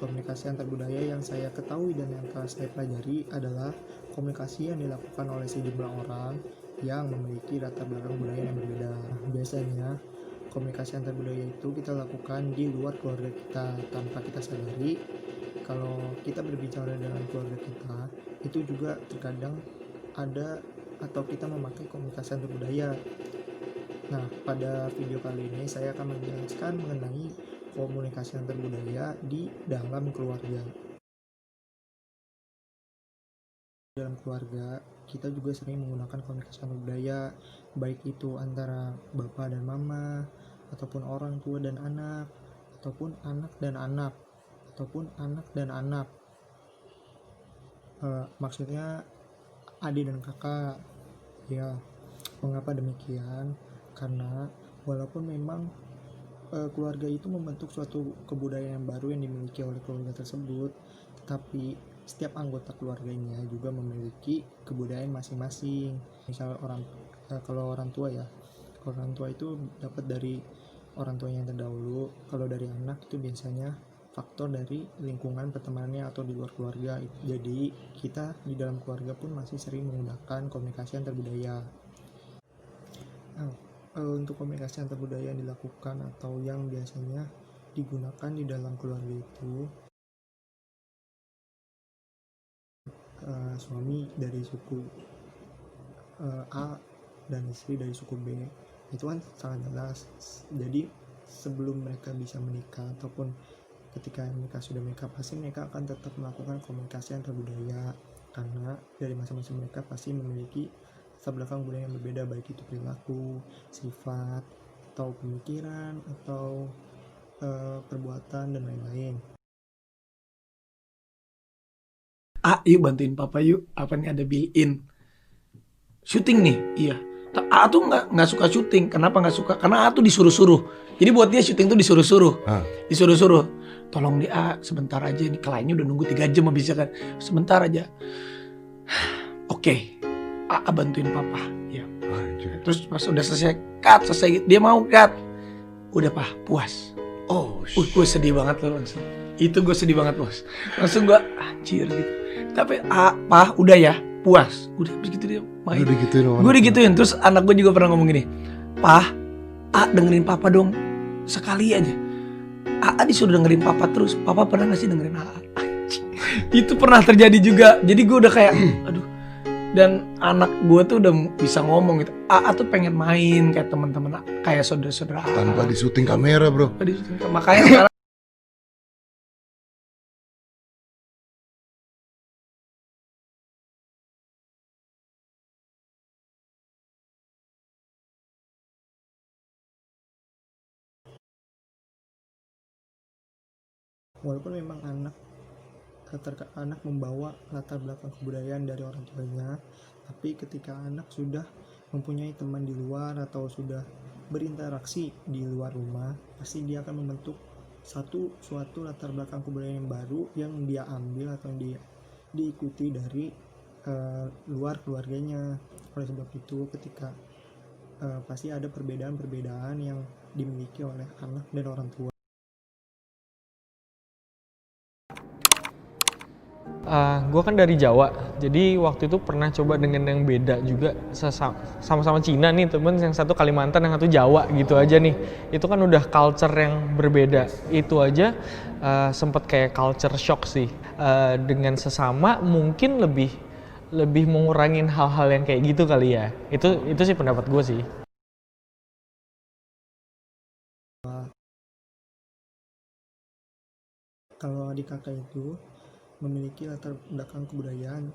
Komunikasi antar budaya yang saya ketahui dan yang telah saya pelajari adalah komunikasi yang dilakukan oleh sejumlah orang yang memiliki latar belakang budaya yang berbeda. Biasanya, komunikasi antar budaya itu kita lakukan di luar keluarga kita tanpa kita sadari. Kalau kita berbicara dengan keluarga kita, itu juga terkadang ada atau kita memakai komunikasi antar budaya. Nah, pada video kali ini saya akan menjelaskan mengenai komunikasi antar budaya di dalam keluarga. Dalam keluarga, kita juga sering menggunakan komunikasi antar budaya, baik itu antara bapak dan mama, ataupun orang tua dan anak, ataupun anak dan anak, ataupun anak dan anak. Maksudnya adik dan kakak. Ya, mengapa demikian? Karena walaupun memang keluarga itu membentuk suatu kebudayaan yang baru yang dimiliki oleh keluarga tersebut, tetapi setiap anggota keluarganya juga memiliki kebudayaan masing-masing. Misal kalau orang tua ya, orang tua itu dapat dari orang tuanya yang terdahulu. Kalau dari anak itu biasanya faktor dari lingkungan pertemanannya atau di luar keluarga. Jadi kita di dalam keluarga pun masih sering menggunakan komunikasi antar budaya. Nah, untuk komunikasi antar budaya yang dilakukan atau yang biasanya digunakan di dalam keluarga itu, suami dari suku A dan istri dari suku B, itu kan sangat jelas. Jadi sebelum mereka bisa menikah ataupun ketika mereka sudah menikah, pasti mereka akan tetap melakukan komunikasi antar budaya, karena dari masing-masing mereka pasti memiliki latar belakang budaya yang berbeda, baik itu perilaku, sifat, atau pemikiran, atau perbuatan dan lain-lain. Yuk bantuin papa yuk. Apa nih, ada built-in syuting nih? Iya. Tuh nggak suka syuting. Kenapa nggak suka? Karena tuh disuruh-suruh. Jadi buat dia syuting tuh disuruh-suruh. Disuruh-suruh. Tolong di sebentar aja, nih kliennya udah nunggu 3 jam habisnya kan. Sebentar aja. Oke. Bantuin papa. Ya. Terus pas udah selesai dia mau cut. Udah puas. Gue sedih banget loh langsung. Itu gue sedih banget bos. Langsung gue anjir gitu. Tapi udah ya, puas. Udah begitu dia main. Gue digituin. Terus anak gue juga pernah ngomong gini, dengerin papa dong sekali aja. Disuruh dengerin papa terus. Papa pernah gak sih dengerin Itu pernah terjadi juga. Jadi gue udah kayak aduh. Dan anak gue tuh udah bisa ngomong gitu. Tuh pengen main kayak teman-teman, kayak saudara-saudara. Tanpa disuting kamera bro. Makanya sekarang Walaupun memang anak membawa latar belakang kebudayaan dari orang tuanya, tapi ketika anak sudah mempunyai teman di luar atau sudah berinteraksi di luar rumah, pasti dia akan membentuk suatu latar belakang kebudayaan yang baru yang dia ambil atau yang dia diikuti dari luar keluarganya. Oleh sebab itu, ketika pasti ada perbedaan-perbedaan yang dimiliki oleh anak dan orang tua. Gue kan dari Jawa, jadi waktu itu pernah coba dengan yang beda juga, sama-sama Cina nih temen, yang satu Kalimantan, yang satu Jawa gitu aja nih. Itu kan udah culture yang berbeda, itu aja sempet kayak culture shock sih. Dengan sesama mungkin lebih mengurangin hal-hal yang kayak gitu kali ya. Itu sih pendapat gue sih. Kalau adik kakak itu memiliki latar belakang kebudayaan,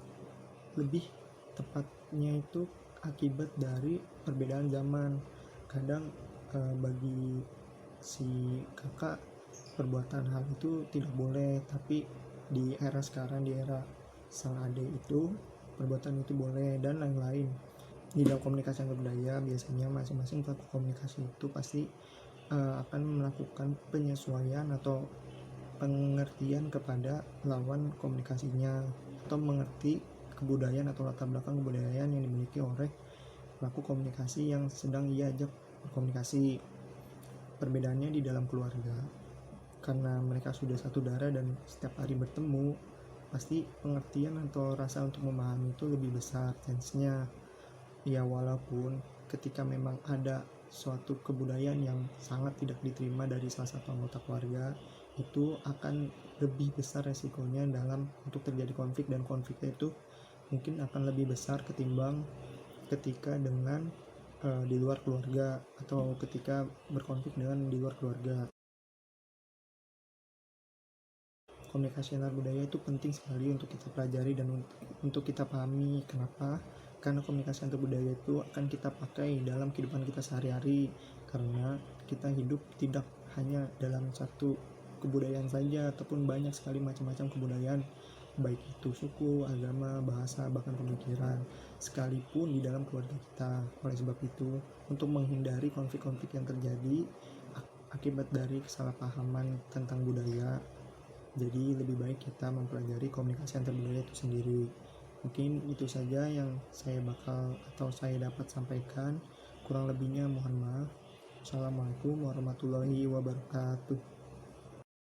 lebih tepatnya itu akibat dari perbedaan zaman. Kadang bagi si kakak perbuatan hal itu tidak boleh, tapi di era sekarang, di era sang adik itu, perbuatan itu boleh, dan lain-lain. Di dalam komunikasi antar budaya, biasanya masing-masing pelaku komunikasi itu pasti akan melakukan penyesuaian atau pengertian kepada lawan komunikasinya, atau mengerti kebudayaan atau latar belakang kebudayaan yang dimiliki oleh pelaku komunikasi yang sedang ia ajak berkomunikasi. Perbedaannya di dalam keluarga, karena mereka sudah satu darah dan setiap hari bertemu, pasti pengertian atau rasa untuk memahami itu lebih besar chance-nya. Ya walaupun ketika memang ada suatu kebudayaan yang sangat tidak diterima dari salah satu anggota keluarga, itu akan lebih besar resikonya dalam untuk terjadi konflik, dan konfliknya itu mungkin akan lebih besar ketimbang ketika dengan di luar keluarga, atau ketika berkonflik dengan di luar keluarga. Komunikasi antar budaya itu penting sekali untuk kita pelajari dan untuk kita pahami. Kenapa? Karena komunikasi antar budaya itu akan kita pakai dalam kehidupan kita sehari-hari, karena kita hidup tidak hanya dalam satu kebudayaan saja, ataupun banyak sekali macam-macam kebudayaan, baik itu suku, agama, bahasa, bahkan pemikiran, sekalipun di dalam keluarga kita. Oleh sebab itu, untuk menghindari konflik-konflik yang terjadi akibat dari kesalahpahaman tentang budaya, jadi lebih baik kita mempelajari komunikasi antar budaya itu sendiri. Mungkin itu saja yang saya dapat sampaikan. Kurang lebihnya mohon maaf. Assalamualaikum warahmatullahi wabarakatuh.